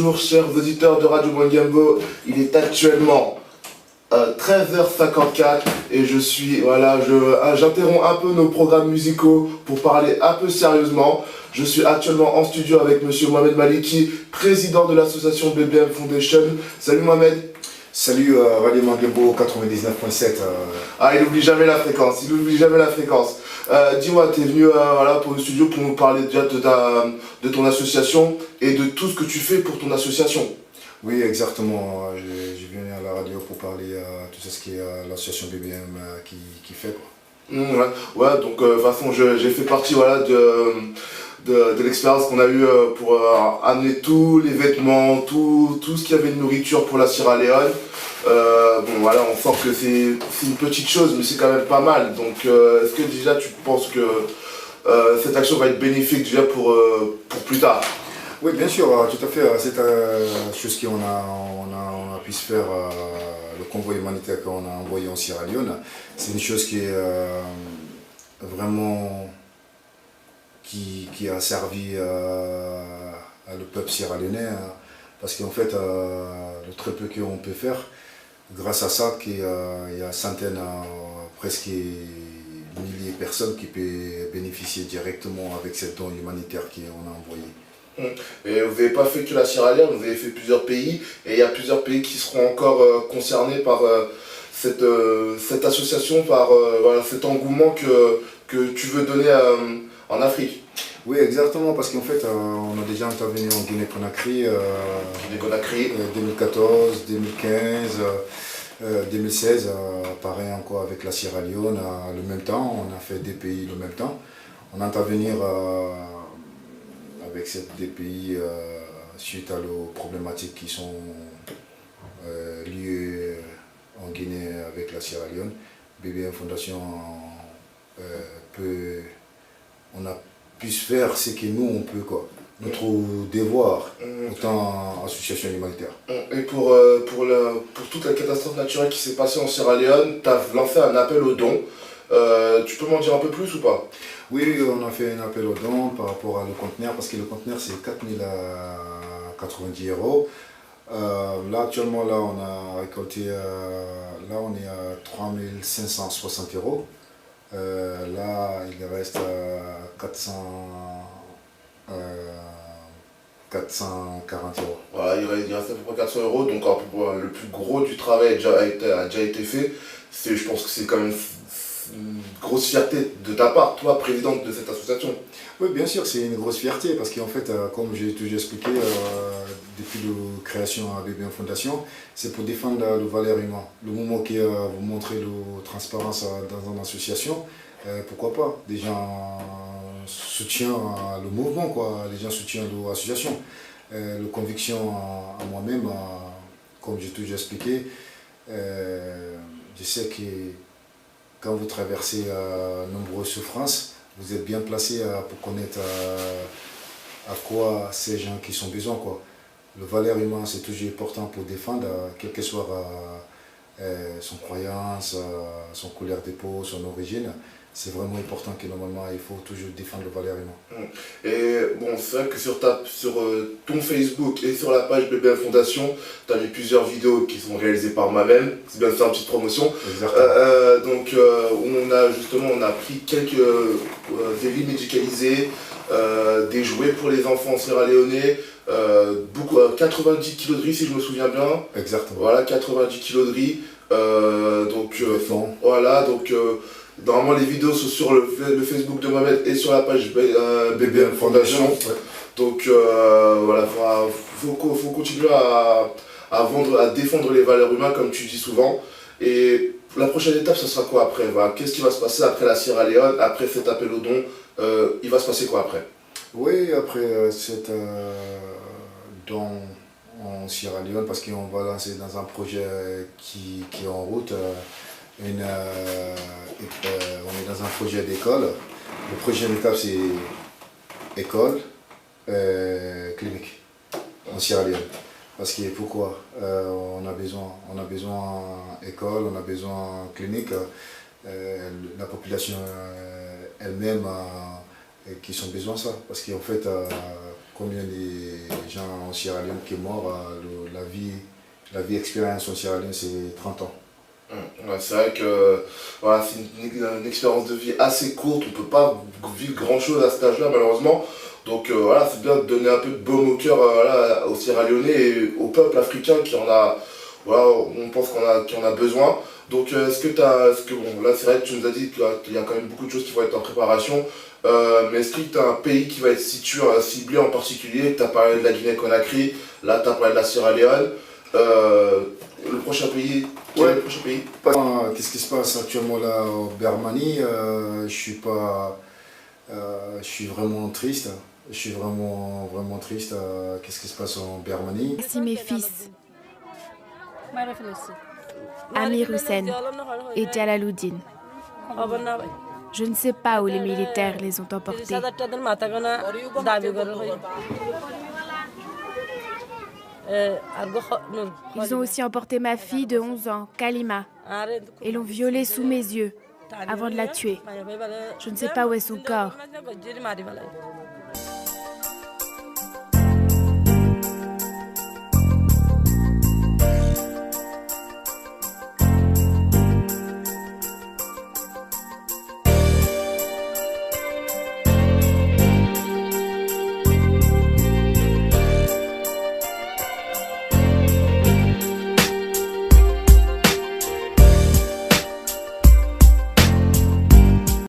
bonjour chers auditeurs de Radio Mwangambo, il est actuellement 13h54 et j'interromps un peu nos programmes musicaux pour parler un peu sérieusement. Je suis actuellement en studio avec monsieur Mohamed Maliki, président de l'association BBM Foundation. Salut Mohamed. Salut Radio Mwangambo 99.7. Ah, il n'oublie jamais la fréquence, dis-moi, tu es venu pour le studio pour nous parler déjà de ton association et de tout ce que tu fais pour ton association. Oui, exactement. Je viens à la radio pour parler de tout ce qui est l'association BBM qui fait. Ouais, donc de toute façon, j'ai fait partie de l'expérience qu'on a eue pour amener tous les vêtements, tout ce qu'il y avait de nourriture pour la Sierra Leone. On sent que c'est une petite chose, mais c'est quand même pas mal. Donc, est-ce que déjà tu penses que cette action va être bénéfique déjà pour plus tard? Oui, bien sûr, tout à fait. C'est chose qu'on a pu se faire, le convoi humanitaire qu'on a envoyé en Sierra Leone. C'est une chose qui est vraiment qui a servi le peuple sierra-léonais, parce qu'en fait, le très peu qu'on peut faire, grâce à ça, il y a centaines, presque milliers de personnes qui peuvent bénéficier directement avec cette don humanitaire qu'on a envoyé. Et vous n'avez pas fait que la Sierra Leone, vous avez fait plusieurs pays, et il y a plusieurs pays qui seront encore concernés par cette association, par cet engouement que tu veux donner en Afrique. Oui, exactement, parce qu'en fait, on a déjà intervenu en Guinée-Conakry, 2014, 2015, 2016, pareil encore avec la Sierra Leone, le même temps, on a fait des pays le même temps. On a intervenu avec des pays suite à aux problématiques qui sont liées en Guinée avec la Sierra Leone. BBM Fondation on a pu se faire ce que nous on peut, quoi. Notre devoir en tant qu'association humanitaire. Et pour toute la catastrophe naturelle qui s'est passée en Sierra Leone, tu as lancé un appel aux dons. Tu peux m'en dire un peu plus ou pas? Oui, on a fait un appel aux dons par rapport à le conteneur, parce que le conteneur c'est 4090 €. Là actuellement on a récolté, là on est à 3560 €. Là il reste 440 €. Voilà, il reste à peu près 400 €, donc le plus gros du travail a déjà été fait. Je pense que c'est quand même une grosse fierté de ta part, toi, présidente de cette association. Oui, bien sûr, c'est une grosse fierté, parce qu'en fait, comme j'ai toujours expliqué, depuis la création à BBM Fondation, c'est pour défendre le valeur humaine. Le moment que vous montrez la transparence dans une association, pourquoi pas? Des gens soutiennent le mouvement, quoi. Les gens soutiennent l'association. La conviction à moi-même, comme j'ai toujours expliqué, je sais que quand vous traversez nombreuses souffrances, vous êtes bien placé pour connaître à quoi ces gens qui sont besoin, quoi. Le valeur humaine, c'est toujours important pour défendre, quelle que soit son croyance, son couleur de peau, son origine. C'est vraiment important que normalement il faut toujours défendre le valeur humaine. Et bon, c'est vrai que sur ton Facebook et sur la page BBM Fondation, tu as mis plusieurs vidéos qui sont réalisées par moi-même. C'est bien de faire une petite promotion. On a pris quelques délits médicalisés, des jouets pour les enfants sierra-léonais, 90 kg de riz si je me souviens bien. Exactement. Voilà, 90 kg de riz. Normalement, les vidéos sont sur le Facebook de Mohamed et sur la page BBM Fondation. Ouais. Donc faut continuer à vendre, à défendre les valeurs humaines comme tu dis souvent. Et la prochaine étape, ce sera quoi après? Qu'est-ce qui va se passer après la Sierra Leone, après cet appel aux dons? Il va se passer quoi après? Oui, après cet don en Sierra Leone, parce qu'on va lancer dans un projet qui est en route. On est dans un projet d'école. La prochaine étape, c'est école, clinique en Sierra Leone. Parce que pourquoi? On a besoin école, on a besoin clinique. La population elle-même qui ont besoin de ça. Parce qu'en fait, combien de gens en Sierra Leone qui sont morts. La vie expérience en Sierra Leone, c'est 30 ans. Ouais, c'est vrai que voilà, c'est une expérience de vie assez courte, on ne peut pas vivre grand chose à cet âge-là malheureusement. Donc voilà, c'est bien de donner un peu de baume au cœur voilà, aux Sierra Leonais et au peuple africain qui en a, voilà, on pense qui en a besoin. Donc bon, là c'est vrai que tu nous as dit qu'il y a quand même beaucoup de choses qui vont être en préparation, mais est-ce que tu as un pays qui va être ciblé en particulier? Tu as parlé de la Guinée-Conakry, là tu as parlé de la Sierra Leone. Le prochain pays, quel est le prochain pays? Qu'est-ce qui se passe actuellement là en Birmanie? Je suis vraiment triste. Je suis vraiment triste. Qu'est-ce qui se passe en Birmanie? Voici mes fils, Amir Hussein et Jalaluddin. Je ne sais pas où les militaires les ont emportés. Ils ont aussi emporté ma fille de 11 ans, Kalima, et l'ont violée sous mes yeux avant de la tuer. Je ne sais pas où est son corps.